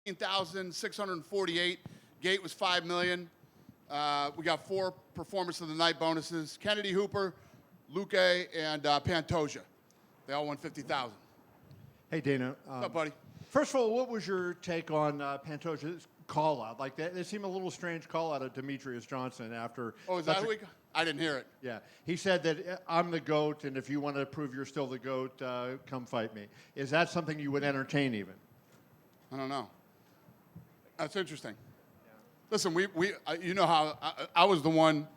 $1,648. Gate was $5 million. We got 4 performance of the night bonuses. Kennedy, Hooper, Luque, and Pantoja. They all won $50,000. Hey, Dana. What's up, buddy? First of all, what was your take on Pantoja's call-out? Like, that seemed a little strange call-out of Demetrius Johnson after... Oh, is that who I didn't hear it. Yeah. He said that I'm the GOAT, and if you want to prove you're still the GOAT, come fight me. Is that something you would entertain even? I don't know. That's interesting. Yeah. Listen, you know how I was the one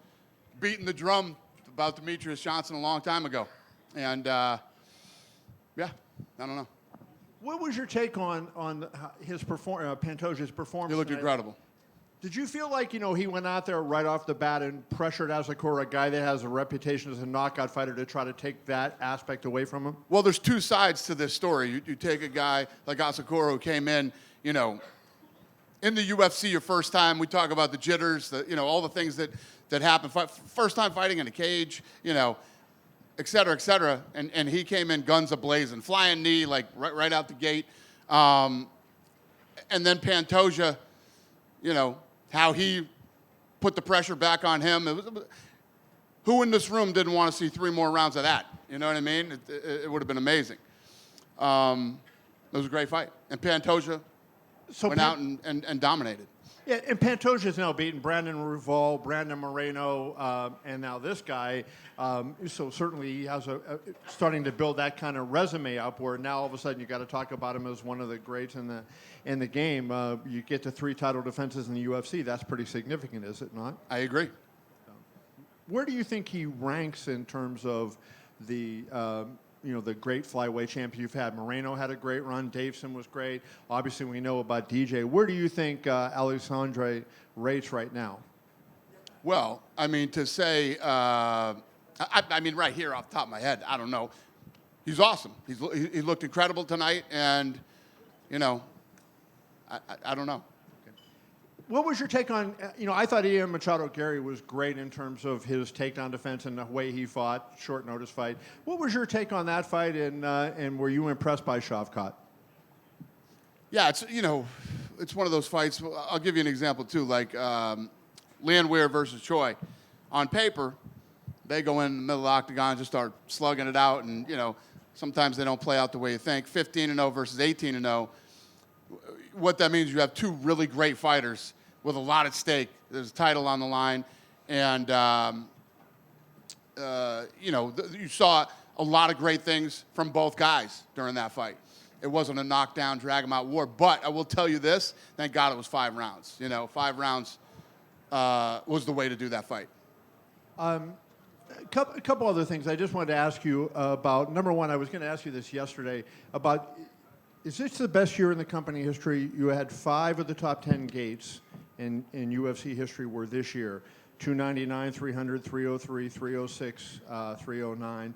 beating the drum about Demetrius Johnson a long time ago. And, yeah, I don't know. What was your take on his Pantoja's performance? He looked incredible. Did you feel like, he went out there right off the bat and pressured Asakura, a guy that has a reputation as a knockout fighter, to try to take that aspect away from him? Well, there's 2 sides to this story. You take a guy like Asakura who came in, in the UFC your first time. We talk about the jitters, all the things that happen. First time fighting in a cage, et cetera, and he came in guns a-blazing, flying knee, like right out the gate. And then Pantoja, how he put the pressure back on him. Who in this room didn't want to see 3 more rounds of that? You know what I mean? It would have been amazing. It was a great fight. And Pantoja went out and dominated. Yeah, and Pantoja's now beaten Brandon Royval, Brandon Moreno, and now this guy. So certainly he has starting to build that kind of resume up where now all of a sudden you got to talk about him as one of the greats in the game. You get to 3 title defenses in the UFC. That's pretty significant, is it not? I agree. Where do you think he ranks in terms of the the great flyweight champion you've had? Moreno had a great run. Davison was great. Obviously, we know about DJ. Where do you think Alexandre rates right now? Well, I mean, to say, I mean, right here off the top of my head, I don't know. He's awesome. He looked incredible tonight, and, I don't know. What was your take on, I thought Ian Garry was great in terms of his takedown defense and the way he fought, short notice fight. What was your take on that fight, and were you impressed by Shavkat? Yeah, it's one of those fights. I'll give you an example, too, like Landwehr versus Choi. On paper, they go in the middle of the octagon, just start slugging it out, and, sometimes they don't play out the way you think. 15-0 versus 18-0. What that means, you have 2 really great fighters with a lot at stake. There's a title on the line, and you saw a lot of great things from both guys during that fight. It wasn't a knockdown, drag 'em out war, but I will tell you this: thank God it was 5 rounds. 5 rounds was the way to do that fight. A couple other things I just wanted to ask you about. Number one, I was going to ask you this yesterday about. Is this the best year in the company history? You had 5 of the top 10 gates in UFC history were this year. 299, 300, 303, 306, 309.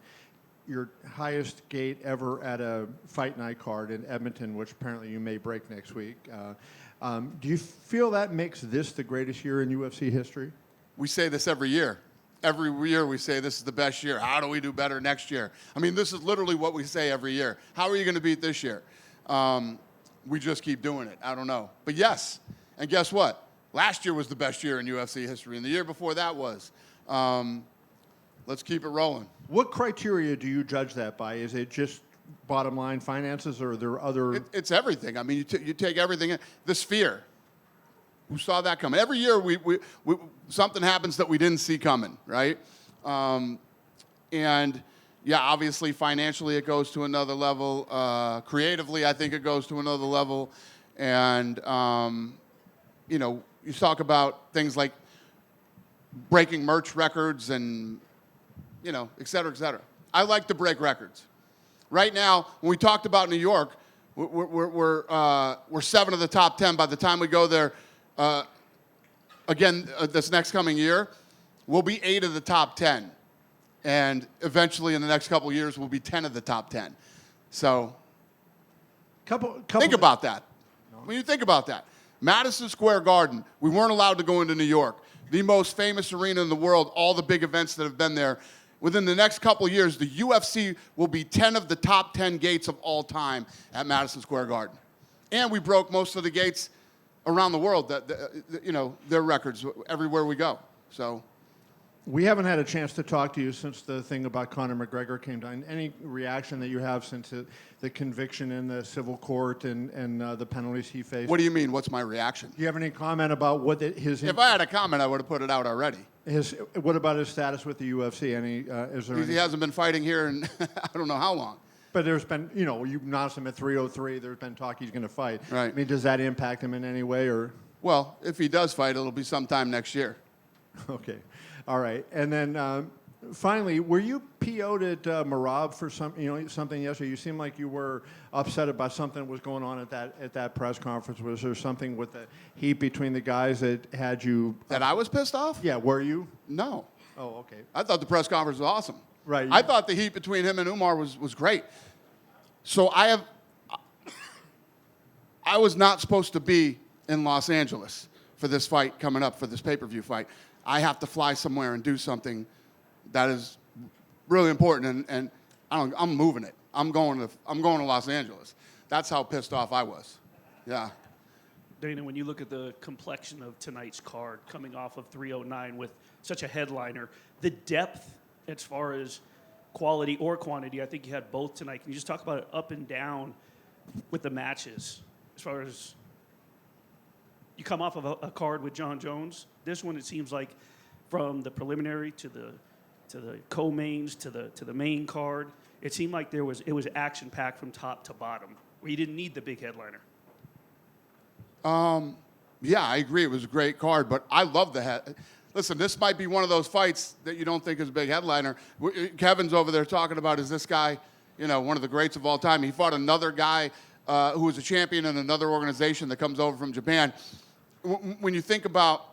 Your highest gate ever at a fight night card in Edmonton, which apparently you may break next week. Do you feel that makes this the greatest year in UFC history? We say this every year. Every year we say this is the best year. How do we do better next year? I mean, this is literally what we say every year. How are you going to beat this year? We just keep doing it. I don't know. But yes, and guess what? Last year was the best year in UFC history, and the year before that was. Let's keep it rolling. What criteria do you judge that by? Is it just bottom line finances, or are there other... It's everything. I mean, you take everything in. The sphere. Who saw that coming? Every year we something happens that we didn't see coming, right? And... yeah, obviously, financially, it goes to another level. Creatively, I think it goes to another level. And, you talk about things like breaking merch records and, et cetera, et cetera. I like to break records. Right now, when we talked about New York, we're 7 of the top 10. By the time we go there, again, this next coming year, we'll be 8 of the top 10. And eventually, in the next couple of years, we'll be 10 of the top 10. So, think about that. When you think about that, Madison Square Garden, we weren't allowed to go into New York. The most famous arena in the world, all the big events that have been there. Within the next couple of years, the UFC will be 10 of the top 10 gates of all time at Madison Square Garden. And we broke most of the gates around the world, their records everywhere we go. So We haven't had a chance to talk to you since the thing about Conor McGregor came down. Any reaction that you have since the conviction in the civil court and the penalties he faced? what do you mean? What's my reaction? Do you have any comment about what his? If I had a comment, I would have put it out already. What about his status with the UFC? He hasn't been fighting here in I don't know how long. But there's been, you announced him at 303. There's been talk he's going to fight. Right. I mean, does that impact him in any way, or? Well, if he does fight, it'll be sometime next year. Okay, all right. And then finally, were you PO'd at Merab for something yesterday? You seemed like you were upset about something that was going on at that press conference. Was there something with the heat between the guys that had you? That I was pissed off? Yeah, were you? No. Oh, okay. I thought the press conference was awesome. Right. I thought the heat between him and Umar was great. So I was not supposed to be in Los Angeles for this fight coming up, for this pay-per-view fight. I have to fly somewhere and do something that is really important, and I'm moving it. I'm going to Los Angeles. That's how pissed off I was. Yeah. Dana, when you look at the complexion of tonight's card, coming off of 309 with such a headliner, the depth as far as quality or quantity, I think you had both tonight. Can you just talk about it up and down with the matches? As far as you come off of a card with John Jones, this one it seems like from the preliminary to the co-mains to the main card, it seemed like it was action packed from top to bottom, where you didn't need the big headliner. Yeah, I agree. It was a great card, but I love the head. Listen, this might be one of those fights that you don't think is a big headliner. Kevin's over there talking about, is this guy, one of the greats of all time? He fought another guy who was a champion in another organization that comes over from Japan. When you think about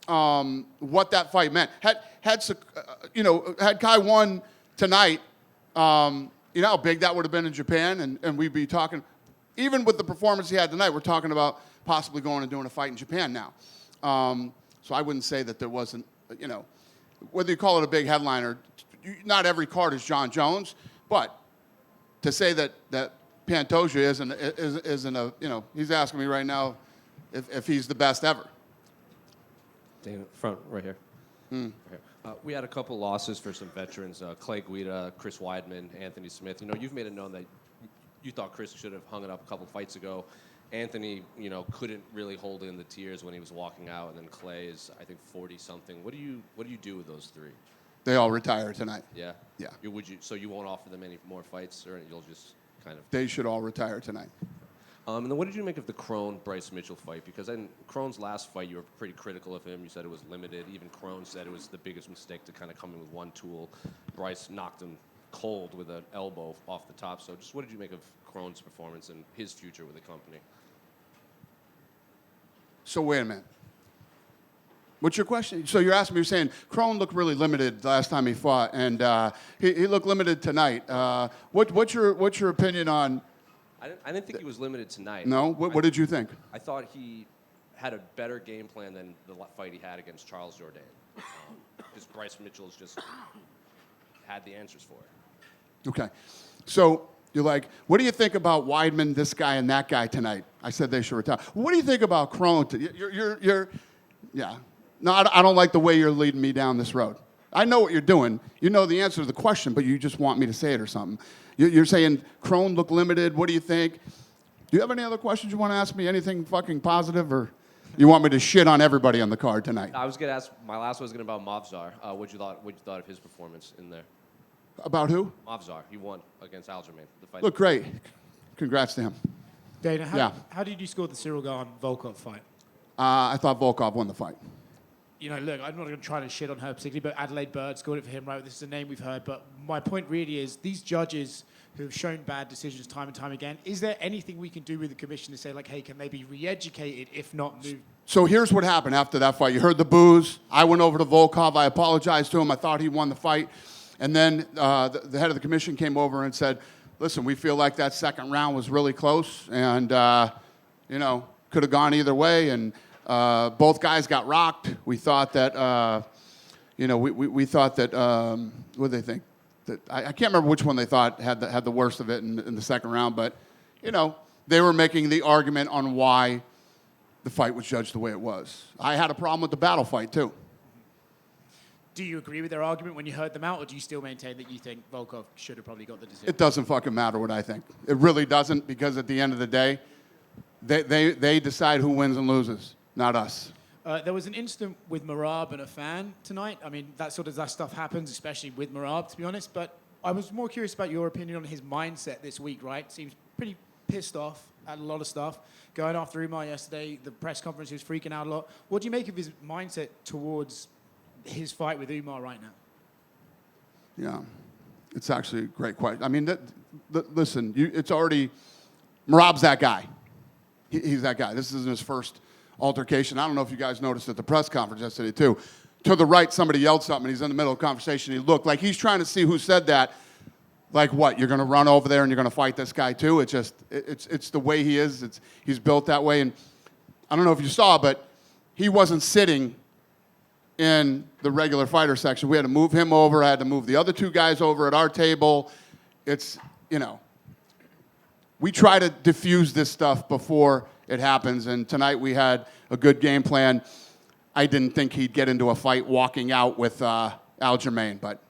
what that fight meant, had Kai won tonight, you know how big that would have been in Japan, and we'd be talking. Even with the performance he had tonight, we're talking about possibly going and doing a fight in Japan now. So I wouldn't say that there wasn't, whether you call it a big headliner, not every card is John Jones, but to say that Pantoja isn't a, he's asking me right now if he's the best ever. Dana, front, right here. Right here. We had a couple losses for some veterans, Clay Guida, Chris Weidman, Anthony Smith. You've made it known that you thought Chris should have hung it up a couple fights ago. Anthony, couldn't really hold in the tears when he was walking out, and then Clay is, I think, 40-something. What do you do with those three? They all retire tonight. Yeah. Yeah. So you won't offer them any more fights, or you'll just kind of? They should all retire tonight. And then what did you make of the Crone-Bryce Mitchell fight? Because in Crone's last fight, you were pretty critical of him. You said it was limited. Even Crone said it was the biggest mistake to kind of come in with one tool. Bryce knocked him cold with an elbow off the top. So just what did you make of Crone's performance and his future with the company? So wait a minute. What's your question? So you're saying Crone looked really limited the last time he fought, and he looked limited tonight. What's your opinion on? I didn't think he was limited tonight. No? What did you think? I thought he had a better game plan than the fight he had against Charles Jourdain. Because Bryce Mitchell's just had the answers for it. Okay. So you're like, what do you think about Weidman, this guy, and that guy tonight? I said they should retire. What do you think about Crone? Yeah. No, I don't like the way you're leading me down this road. I know what you're doing. You know the answer to the question, but you just want me to say it or something. You're saying Crone looked limited. What do you think? Do you have any other questions you want to ask me? Anything fucking positive, or you want me to shit on everybody on the card tonight? I was going to ask, my last one was going to be about Movzar. What you thought of his performance in there? About who? Movzar. He won against Aljamain. The fight. Look great. Congrats to him. Dana, Yeah. how did you score the Cyril Gane-Volkov fight? I thought Volkov won the fight. Look, I'm not going to try to shit on her particularly, but Adelaide Bird scored it for him, right? This is a name we've heard, but my point really is these judges who have shown bad decisions time and time again, is there anything we can do with the commission to say, like, hey, can they be re-educated, if not moved? So here's what happened after that fight. You heard the boos. I went over to Volkov. I apologized to him. I thought he won the fight. And then the head of the commission came over and said, listen, we feel like that second round was really close and, could have gone either way. And both guys got rocked. We thought that, we thought that, what did they think? That I can't remember which one they thought had the worst of it in the second round. But, they were making the argument on why the fight was judged the way it was. I had a problem with the battle fight, too. Do you agree with their argument when you heard them out, or do you still maintain that you think Volkov should have probably got the decision? It doesn't fucking matter what I think. It really doesn't, because at the end of the day, they decide who wins and loses, not us. There was an incident with Merab and a fan tonight. I mean, that stuff happens, especially with Merab, to be honest. But I was more curious about your opinion on his mindset this week, right? Seems pretty pissed off at a lot of stuff. Going after Umar yesterday, the press conference, he was freaking out a lot. What do you make of his mindset towards his fight with Umar right now? Yeah, it's actually a great question. I mean, listen, it's already, Merab's that guy. He's that guy. This isn't his first altercation. I don't know if you guys noticed at the press conference yesterday, too. To the right, somebody yelled something. He's in the middle of a conversation. He looked like he's trying to see who said that. Like what? You're going to run over there and you're going to fight this guy, too? It's just, it's the way he is. He's built that way. And I don't know if you saw, but he wasn't sitting in the regular fighter section. We had to move him over. I had to move the other two guys over at our table. It's, you know, we try to diffuse this stuff before it happens. And tonight we had a good game plan. I didn't think he'd get into a fight walking out with Aljamain, but.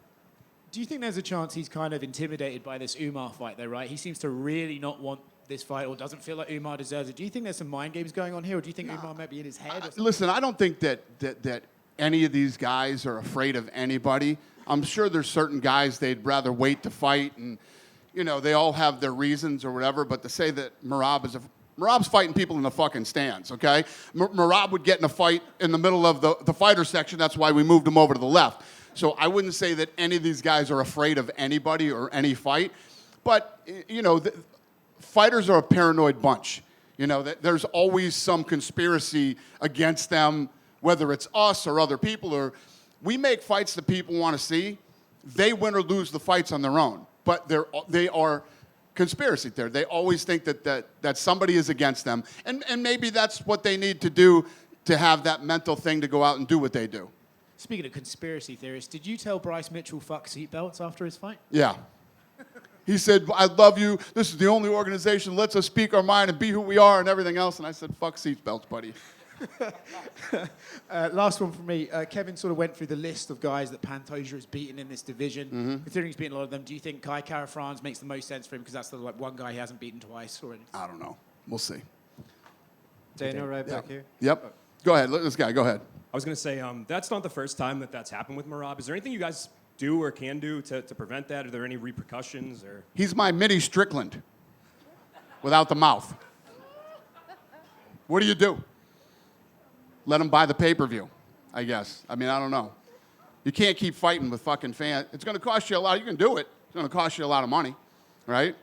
Do you think there's a chance he's kind of intimidated by this Umar fight, though, right? He seems to really not want this fight or doesn't feel like Umar deserves it. Do you think there's some mind games going on here, or do you think Umar might be in his head? Listen, I don't think that any of these guys are afraid of anybody. I'm sure there's certain guys they'd rather wait to fight, and you know they all have their reasons or whatever. But to say that Merab's fighting people in the fucking stands, okay? Merab would get in a fight in the middle of the fighter section. That's why we moved him over to the left. So I wouldn't say that any of these guys are afraid of anybody or any fight. But you know, fighters are a paranoid bunch. You know, there's always some conspiracy against them, whether it's us or other people, or we make fights that people want to see. They win or lose the fights on their own, but they are conspiracy theory. They always think that somebody is against them, and maybe that's what they need to do to have that mental thing to go out and do what they do. Speaking of conspiracy theorists, did you tell Bryce Mitchell fuck seatbelts after his fight? Yeah. He said, I love you. This is the only organization that lets us speak our mind and be who we are and everything else. And I said, fuck seatbelts, buddy. Last one from me. Kevin sort of went through the list of guys that Pantoja has beaten in this division. Mm-hmm. Considering he's beaten a lot of them, do you think Kai Kara-France makes the most sense for him because that's the one guy he hasn't beaten twice already? I don't know. We'll see. Dana, right back here. Yep. Go ahead. Let this guy. Go ahead. I was going to say, that's not the first time that's happened with Merab. Is there anything you guys do or can do to prevent that? Are there any repercussions? Or He's my mini Strickland without the mouth. What do you do? Let him buy the pay-per-view, I guess. I mean, I don't know. You can't keep fighting with fucking fans. It's going to cost you a lot. You can do it. It's going to cost you a lot of money, right?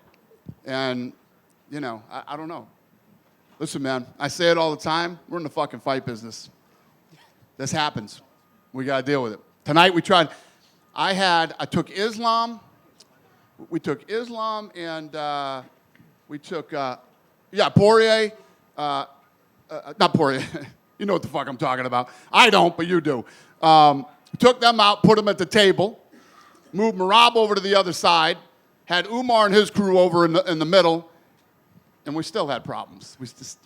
And, you know, I don't know. Listen, man, I say it all the time. We're in the fucking fight business. This happens. We got to deal with it. Tonight we tried. I took Islam. We took Islam and we took, Poirier. Not Poirier. You know what the fuck I'm talking about. I don't, but you do. Took them out, put them at the table, moved Merab over to the other side, had Umar and his crew over in the middle, and we still had problems.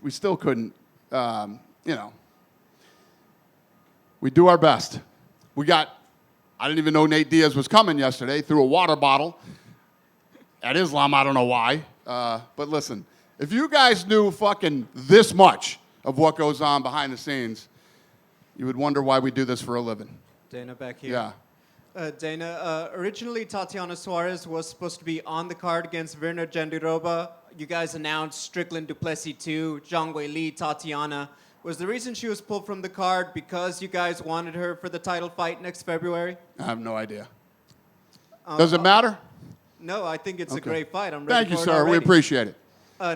We still couldn't, you know. We do our best. I didn't even know Nate Diaz was coming yesterday, threw a water bottle at Islam, I don't know why. But listen, if you guys knew fucking this much of what goes on behind the scenes, you would wonder why we do this for a living. Dana, back here. Yeah. Dana, originally Tatiana Suarez was supposed to be on the card against Virna Jandiroba. You guys announced Strickland Duplessis 2, Zhang Weili, Tatiana. Was the reason she was pulled from the card because you guys wanted her for the title fight next February? I have no idea. Does it matter? No, I think it's a Okay. great fight. I'm ready Thank you, for it sir. We already. appreciate it.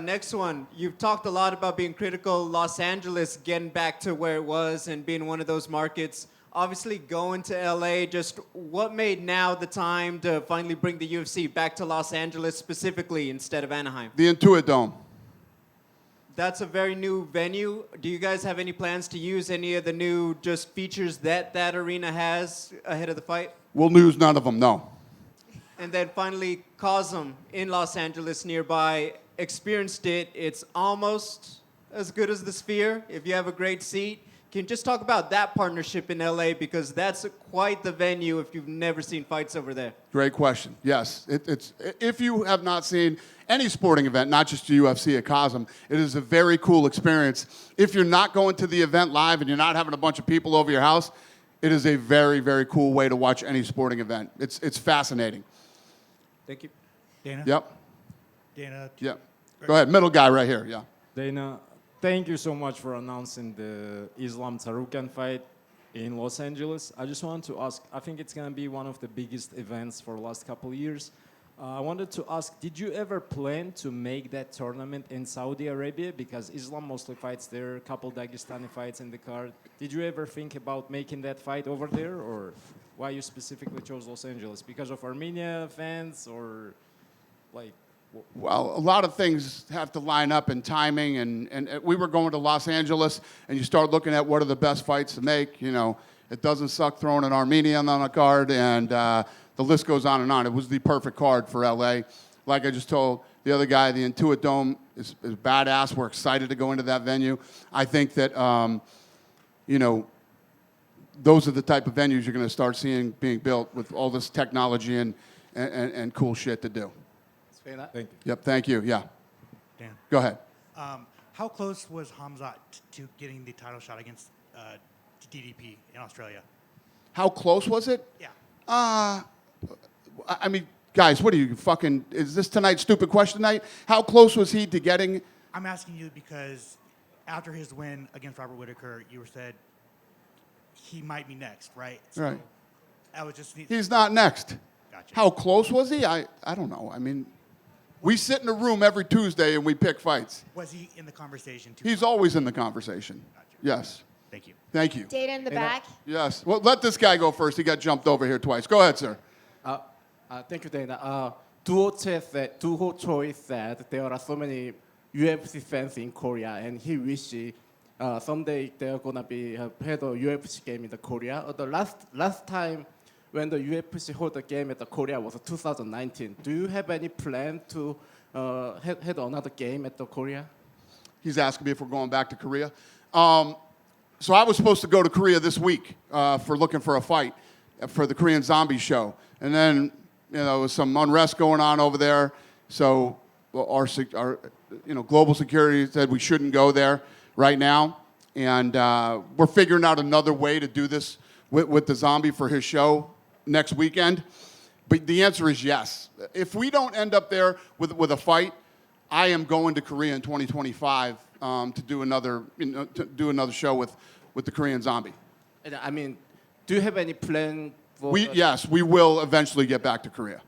Next one. You've talked a lot about being critical Los Angeles getting back to where it was and being one of those markets. Obviously, going to LA, just what made now the time to finally bring the UFC back to Los Angeles specifically instead of Anaheim? The Inuit Dome. That's a very new venue. Do you guys have any plans to use any of the new just features that arena has ahead of the fight? We'll use none of them, no. And then finally, Cosm in Los Angeles nearby. experienced it. It's almost as good as the Sphere if you have a great seat. Can you just talk about that partnership in LA, because that's quite the venue if you've never seen fights over there. Great question. Yes, it's if you have not seen any sporting event, not just the UFC at Cosm, it is a very cool experience. If you're not going to the event live and you're not having a bunch of people over your house, it is a very, very cool way to watch any sporting event. It's fascinating. Thank you. Dana? Yep. Dana? Yep. Go ahead. Middle guy right here. Yeah. Dana, thank you so much for announcing the Islam Tsarukyan fight in Los Angeles. I just want to ask, I think it's going to be one of the biggest events for the last couple of years. I wanted to ask, did you ever plan to make that tournament in Saudi Arabia? Because Islam mostly fights there, a couple Dagestani fights in the card. Did you ever think about making that fight over there, or why you specifically chose Los Angeles? Because of Armenia fans, or like... Well, a lot of things have to line up in timing, and we were going to Los Angeles, and you start looking at what are the best fights to make. You know, it doesn't suck throwing an Armenian on a card, and the list goes on and on. It was the perfect card for LA. Like I just told the other guy, the Inuit Dome is badass. We're excited to go into that venue. I think that, you know, those are the type of venues you're going to start seeing being built with all this technology and cool shit to do. Thank you. Yep, thank you. Yeah. Dan? Go ahead. How close was Hamzat to getting the title shot against DDP in Australia? How close was it? Yeah. I mean, guys, what are you fucking? Is this tonight's stupid question night? How close was he to getting? I'm asking you because after his win against Robert Whittaker, you said he might be next, right? So Right. I was just. He's not next. Gotcha. How close was he? I don't know. I mean, we sit in a room every Tuesday and we pick fights. Was he in the conversation too? He's always in the conversation. Gotcha. Yes. Thank you. Thank you. Data in the back. Yes. Well, let this guy go first. He got jumped over here twice. Go ahead, sir. Thank you, Dana. Duho Choi said there are so many UFC fans in Korea, and he wishes someday they're gonna be had a UFC game in the Korea. The last time when the UFC hold a game at the Korea was 2019. Do you have any plan to had another game at the Korea? He's asking me if we're going back to Korea. So I was supposed to go to Korea this week for looking for a fight for the Korean Zombie show. And then, you know, there was some unrest going on over there. So our global security said we shouldn't go there right now. And we're figuring out another way to do this with the Zombie for his show next weekend. But the answer is yes. If we don't end up there with a fight, I am going to Korea in 2025 to do another show with the Korean Zombie. And, I mean, do you have any plan for? Yes, we will eventually get back to Korea.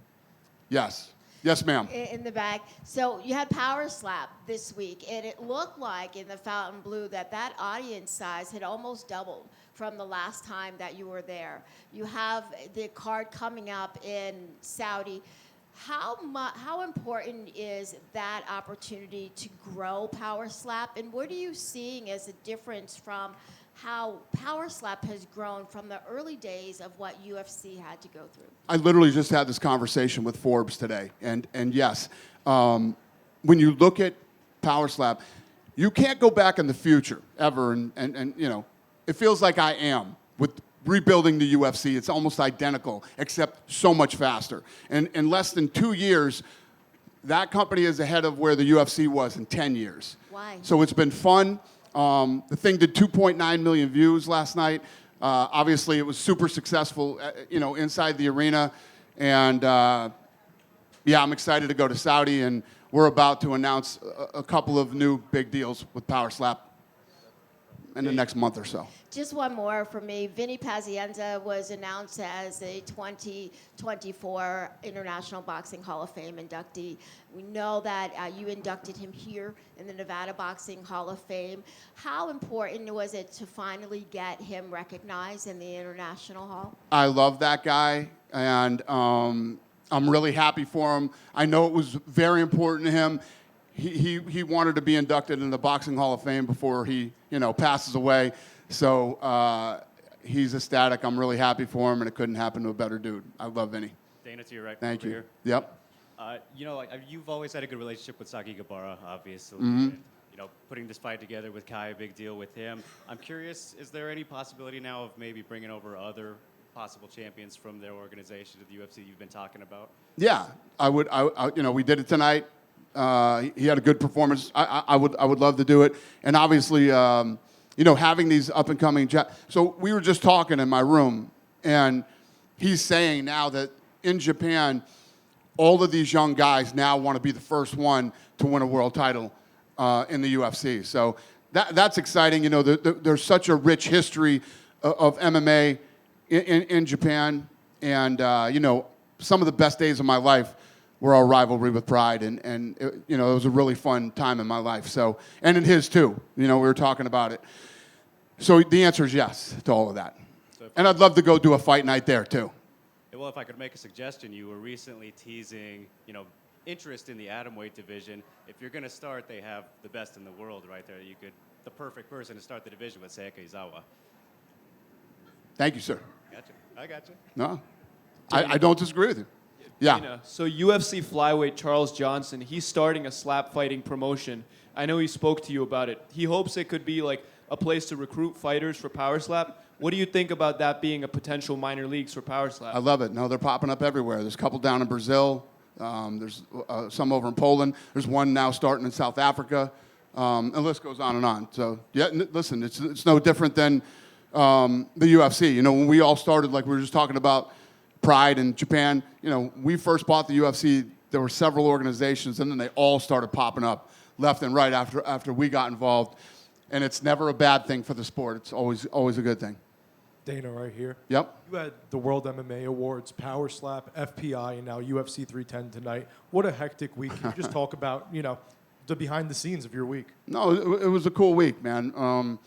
Yes. Yes, ma'am. In the back. So you had Power Slap this week, and it looked like in the Fountain Blue that audience size had almost doubled from the last time that you were there. You have the card coming up in Saudi. How important is that opportunity to grow Power Slap, and what are you seeing as a difference from how Power Slap has grown from the early days of what UFC had to go through? I literally just had this conversation with Forbes today, and yes, when you look at Power Slap, you can't go back in the future ever, and you know, it feels like I am with rebuilding the UFC. It's almost identical, except so much faster. And in less than 2 years, that company is ahead of where the UFC was in 10 years. Why? So it's been fun. The thing did 2.9 million views last night. Obviously, it was super successful, inside the arena. And yeah, I'm excited to go to Saudi, and we're about to announce a couple of new big deals with Power Slap in the next month or so. Just one more for me. Vinny Pazienza was announced as a 2024 International Boxing Hall of Fame inductee. We know that you inducted him here in the Nevada Boxing Hall of Fame. How important was it to finally get him recognized in the International Hall? I love that guy, and I'm really happy for him. I know it was very important to him. He wanted to be inducted in the Boxing Hall of Fame before he, passes away. So he's ecstatic. I'm really happy for him, and it couldn't happen to a better dude. I love Vinny. Dana, to your right. Thank over you. Here. Yep. You've always had a good relationship with Saki Gabara, obviously. Mm-hmm. And, putting this fight together with Kai, a big deal with him. I'm curious, is there any possibility now of maybe bringing over other possible champions from their organization to the UFC you've been talking about? Yeah, I would. We did it tonight. He had a good performance. I would love to do it. And obviously, having these up and coming. So we were just talking in my room, and he's saying now that in Japan, all of these young guys now want to be the first one to win a world title in the UFC. So that's exciting. There's such a rich history of MMA in Japan, and some of the best days of my life were our rivalry with Pride, and it was a really fun time in my life. So, and in his too. We were talking about it. So the answer is yes to all of that. And I'd love to go do a fight night there too. Well, if I could make a suggestion, you were recently teasing, interest in the atomweight division. If you're going to start, they have the best in the world right there. The perfect person to start the division with Seika Izawa. Thank you, sir. I got you. No, I don't disagree with you. Yeah. Dana, so UFC flyweight Charles Johnson, he's starting a slap fighting promotion. I know he spoke to you about it. He hopes it could be like a place to recruit fighters for power slap. What do you think about that being a potential minor leagues for power slap? I love it. No, they're popping up everywhere. There's a couple down in Brazil. There's some over in Poland. There's one now starting in South Africa. And the list goes on and on. So, yeah, listen, it's no different than the UFC. When we all started, like we were just talking about Pride in Japan, we first bought the UFC, there were several organizations, and then they all started popping up left and right after we got involved. And it's never a bad thing for the sport. It's always a good thing. Dana right here. Yep. You had the World MMA Awards, Power Slap, FPI, and now UFC 310 tonight. What a hectic week. Can you just talk about, the behind the scenes of your week? No, it was a cool week, man.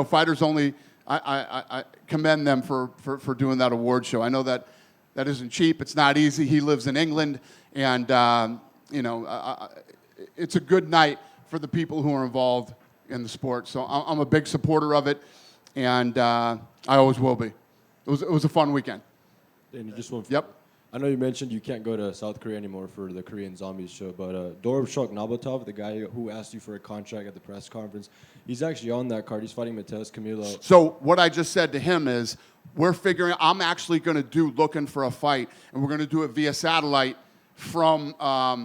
Fighters only, I commend them for doing that award show. I know that isn't cheap. It's not easy. He lives in England, and, it's a good night for the people who are involved in the sport. So I'm a big supporter of it, and I always will be. It was a fun weekend. And just one. Yep. I know you mentioned you can't go to South Korea anymore for the Korean Zombies show, but Dorobshok Nabotov, the guy who asked you for a contract at the press conference, he's actually on that card. He's fighting Mateus Camilo. So what I just said to him is, I'm actually going to do Looking for a Fight, and we're going to do it via satellite from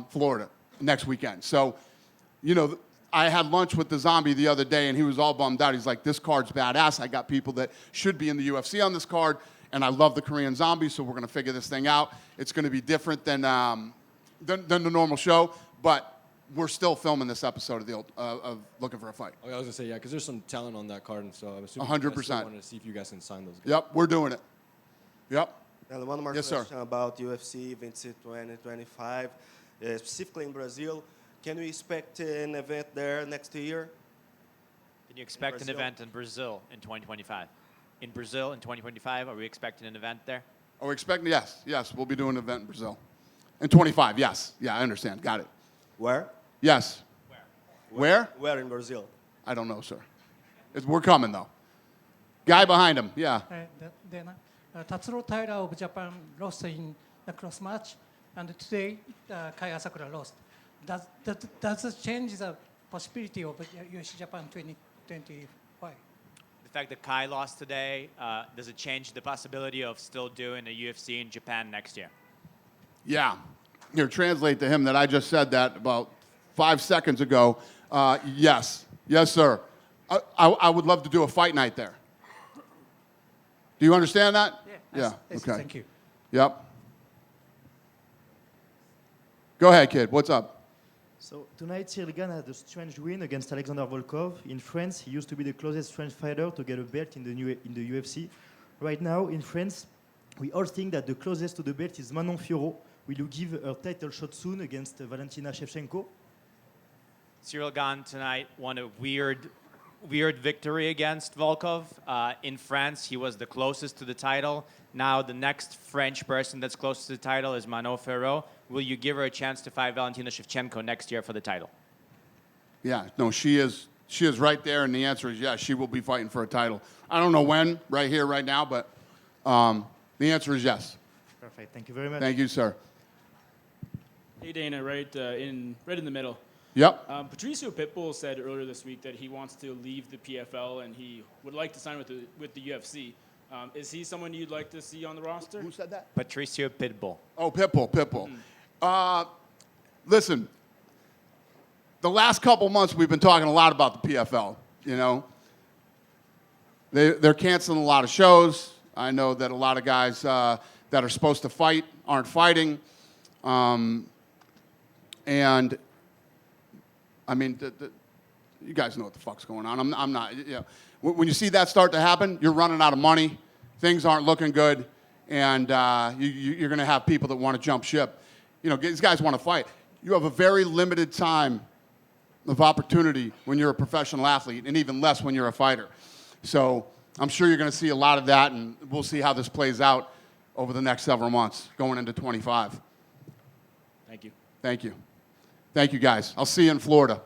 Florida next weekend. So, I had lunch with the Zombie the other day, and he was all bummed out. He's like, this card's badass. I got people that should be in the UFC on this card, and I love the Korean Zombie, so we're going to figure this thing out. It's going to be different than the normal show, but we're still filming this episode of Looking for a Fight. Okay, I was going to say, yeah, because there's some talent on that card, and so I'm assuming 100%. I wanted to see if you guys can sign those guys. Yep, we're doing it. Yep. And one more Yes, question sir. about UFC events 2025, specifically in Brazil. Can we expect an event there next year? Can you expect an event in Brazil in 2025? In Brazil in 2025, are we expecting an event there? Are we expecting? Yes, we'll be doing an event in Brazil. In 25, yes. Yeah, I understand. Got it. Where? Yes. Where? Where in Brazil? I don't know, sir. We're coming, though. Guy behind him, yeah. Tatsuro Taira of Japan lost in the cross match, and today Kai Asakura lost. Does it change the possibility of UFC Japan 2025? The fact that Kai lost today, does it change the possibility of still doing a UFC in Japan next year? Yeah. Here, translate to him that I just said that about 5 seconds ago. Yes. Yes, sir. I would love to do a fight night there. Do you understand that? Yes, Okay. Thank you. Yep. Go ahead, kid. What's up? So tonight, Cyril had a strange win against Alexander Volkov. In France, he used to be the closest French fighter to get a belt in the UFC. Right now, in France, we all think that the closest to the belt is Manon Fiorot. Will you give her title shot soon against Valentina Shevchenko? Cyril Gane tonight won a weird victory against Volkov. In France, he was the closest to the title. Now the next French person that's closest to the title is Manon Fiorot. Will you give her a chance to fight Valentina Shevchenko next year for the title? Yeah, no, she is right there, and the answer is yes, she will be fighting for a title. I don't know when, right here, right now, but the answer is yes. Perfect. Thank you very much. Thank you, sir. Hey Dana, right in the middle. Yep. Patricio Pitbull said earlier this week that he wants to leave the PFL and he would like to sign with the UFC. Is he someone you'd like to see on the roster? Who said that? Patricio Pitbull. Oh, Pitbull. Listen, the last couple months we've been talking a lot about the PFL. You know, they're canceling a lot of shows. I know that a lot of guys that are supposed to fight aren't fighting. And I mean, you guys know what the fuck's going on. I'm not. You know, when you see that start to happen, you're running out of money. Things aren't looking good, and you're going to have people that want to jump ship. You know, these guys want to fight. You have a very limited time of opportunity when you're a professional athlete, and even less when you're a fighter. So I'm sure you're going to see a lot of that, and we'll see how this plays out over the next several months going into 25. Thank you. Thank you. Thank you, guys. I'll see you in Florida.